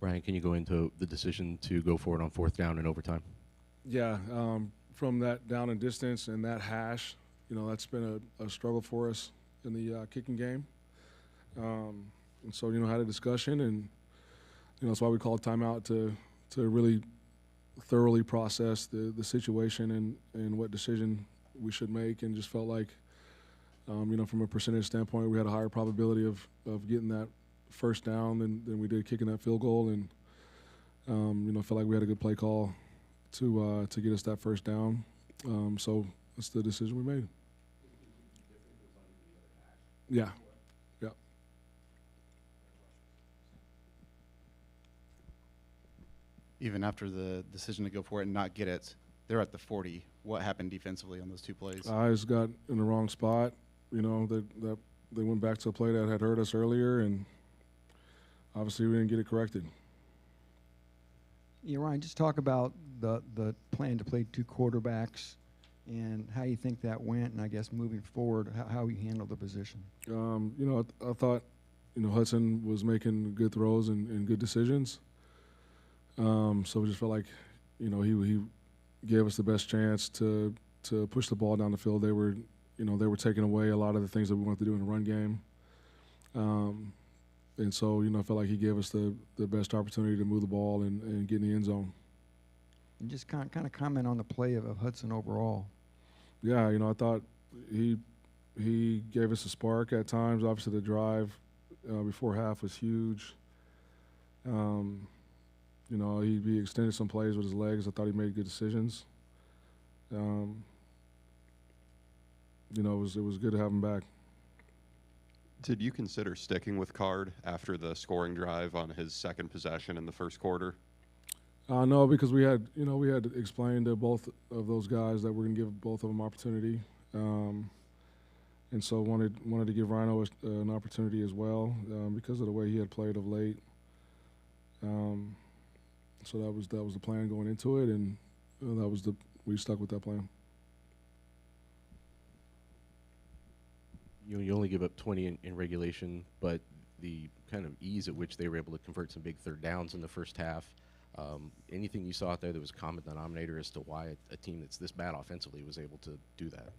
Ryan, can you go into the decision to go for it on fourth down in overtime? Yeah, from that down and distance and that hash, that's been a struggle for us in the kicking game. And so, had a discussion, and that's why we called timeout to really thoroughly process the situation and what decision we should make, and just felt like, from a percentage standpoint, we had a higher probability of getting that first down than we did kicking that field goal, and felt like we had a good play call to get us that first down. So that's the decision we made. Yeah. Yeah. Even after the decision to go for it and not get it, they're at the 40. What happened defensively on those two plays? Eyes got in the wrong spot. That they went back to a play that had hurt us earlier, and obviously we didn't get it corrected. Yeah, Ryan, just talk about the plan to play two quarterbacks and how you think that went, and I guess moving forward, how you handle the position. I thought, Hudson was making good throws and good decisions. So we just felt like, he gave us the best chance to push the ball down the field. They were taking away a lot of the things that we wanted to do in the run game. And so, I felt like he gave us the best opportunity to move the ball and get in the end zone. And just kind of comment on the play of Hudson overall. Yeah, I thought he gave us a spark at times. Obviously, the drive before half was huge. He extended some plays with his legs. I thought he made good decisions. It was good to have him back. Did you consider sticking with Card after the scoring drive on his second possession in the first quarter? No, because we had explained to both of those guys that we're going to give both of them opportunity, and so wanted to give Rhino an opportunity as well because of the way he had played of late. So that was the plan going into it, and we stuck with that plan. You only give up 20 in regulation, but the kind of ease at which they were able to convert some big third downs in the first half. Anything you saw out there that was a common denominator as to why a team that's this bad offensively was able to do that?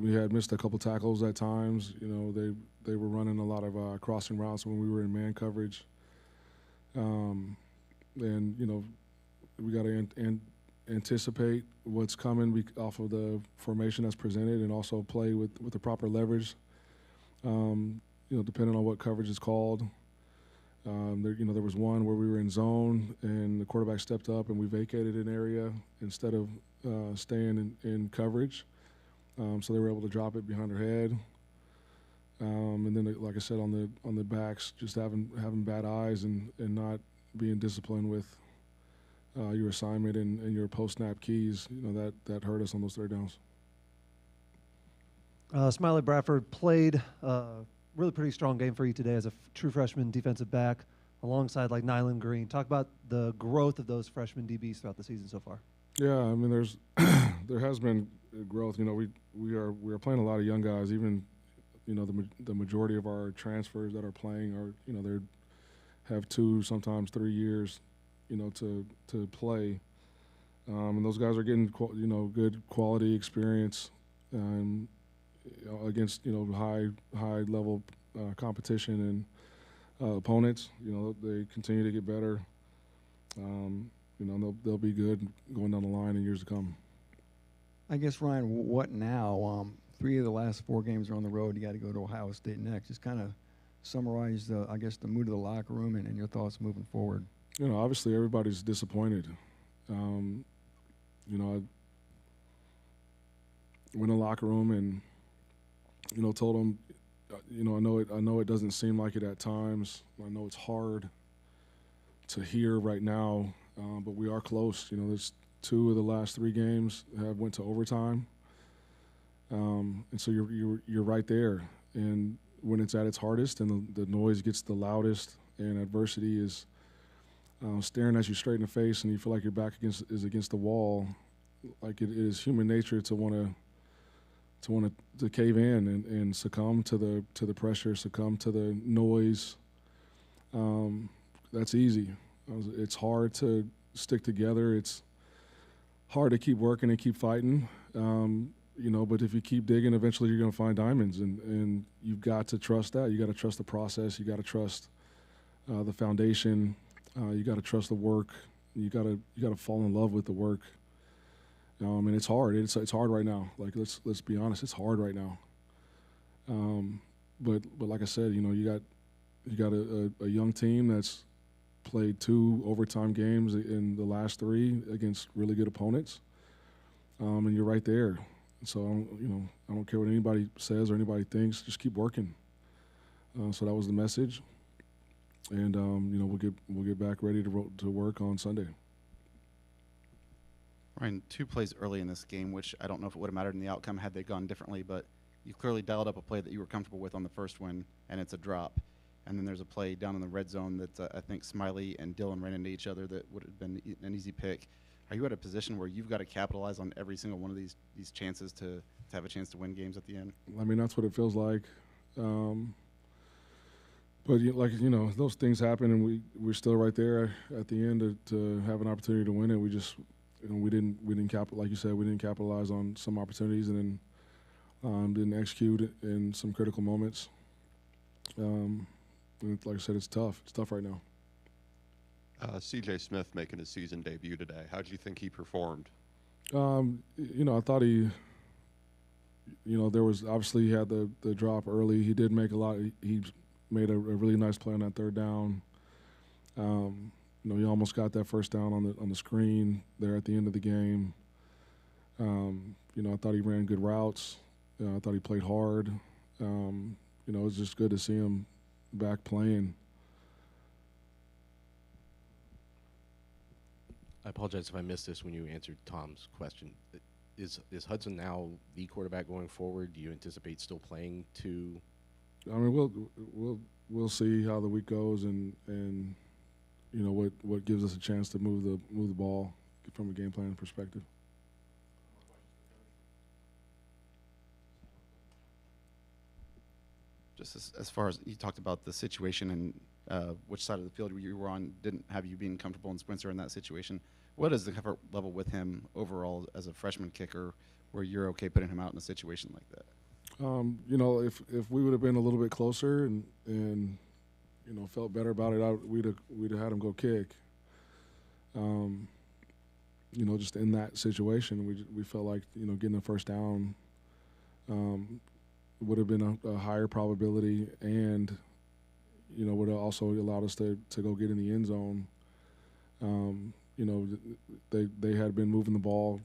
We had missed a couple tackles at times. They were running a lot of crossing routes when we were in man coverage. And we got to anticipate what's coming off of the formation that's presented, and also play with the proper leverage. Depending on what coverage is called. There was one where we were in zone and the quarterback stepped up and we vacated an area instead of staying in coverage. So they were able to drop it behind their head. And then, like I said, on the backs, just having bad eyes and not being disciplined with your assignment and your post-snap keys, that hurt us on those third downs. Smiley Bradford played really pretty strong game for you today as a true freshman defensive back alongside like Nyland Green. Talk about the growth of those freshman DBs throughout the season so far. Yeah, I mean, there has been growth. We are playing a lot of young guys. Even the majority of our transfers that are playing are they have 2, sometimes 3 years to play, and those guys are getting good quality experience against high level competition and opponents. They continue to get better. They'll be good going down the line in years to come. I guess, Ryan, what now? 3 of the last 4 games are on the road. You got to go to Ohio State next. Just kind of summarize the mood of the locker room and your thoughts moving forward. Obviously everybody's disappointed. I went in the locker room and told them, I know it doesn't seem like it at times. I know it's hard to hear right now, but we are close. There's 2 of the last 3 games have went to overtime, and so you're right there. And when it's at its hardest and the noise gets the loudest and adversity is staring at you straight in the face and you feel like your back is against the wall, like it is human nature to want to cave in and succumb to the pressure, succumb to the noise, that's easy. It's hard to stick together. It's hard to keep working and keep fighting. But if you keep digging, eventually you're going to find diamonds, and you've got to trust that. You got to trust the process. You got to trust the foundation. You got to trust the work. You got to fall in love with the work. And it's hard. It's hard right now. Like let's be honest, it's hard right now. But like I said, you got a young team that's played 2 overtime games in the last 3 against really good opponents, and you're right there. So I don't care what anybody says or anybody thinks. Just keep working. So that was the message, and we'll get back ready to work on Sunday. Ryan, 2 plays early in this game, which I don't know if it would have mattered in the outcome had they gone differently, but you clearly dialed up a play that you were comfortable with on the first one, and it's a drop. And then there's a play down in the red zone that I think Smiley and Dillon ran into each other that would have been an easy pick. Are you at a position where you've got to capitalize on every single one of these chances to have a chance to win games at the end? I mean, that's what it feels like. But those things happen, and we're still right there at the end to have an opportunity to win it. We just, we didn't like you said, we didn't capitalize on some opportunities, and then didn't execute in some critical moments. And like I said, it's tough. It's tough right now. C.J. Smith making his season debut today. How do you think he performed? I thought he, there was obviously he had the drop early. He did make a lot. He made a really nice play on that 3rd down. He almost got that first down on the screen there at the end of the game. I thought he ran good routes. I thought he played hard. It was just good to see him back playing. I apologize if I missed this when you answered Tom's question. Is Hudson now the quarterback going forward? Do you anticipate still playing 2? I mean, we'll see how the week goes, and what gives us a chance to move the ball from a game plan perspective. Just as far as you talked about the situation and which side of the field you were on didn't have you being comfortable in Spencer in that situation, what is the comfort level with him overall as a freshman kicker where you're okay putting him out in a situation like that? If we would have been a little bit closer and felt better about it, we'd have had him go kick. Just in that situation, we felt like getting the first down would have been a higher probability, and would have also allowed us to go get in the end zone. They had been moving the ball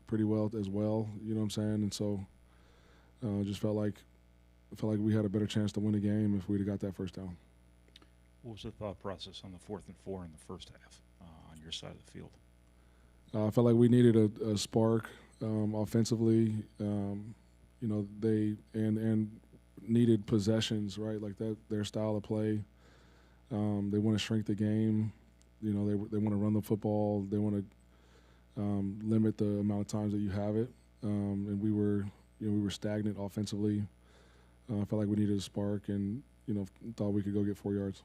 pretty well as well. You know what I'm saying? And so just felt like we had a better chance to win the game if we'd have got that first down. What was the thought process on the 4th and 4 in the first half on your side of the field? I felt like we needed a spark offensively. They needed possessions, right? Like that, their style of play. They want to shrink the game. They want to run the football. They want to limit the amount of times that you have it. And we were stagnant offensively. I felt like we needed a spark, and thought we could go get 4 yards.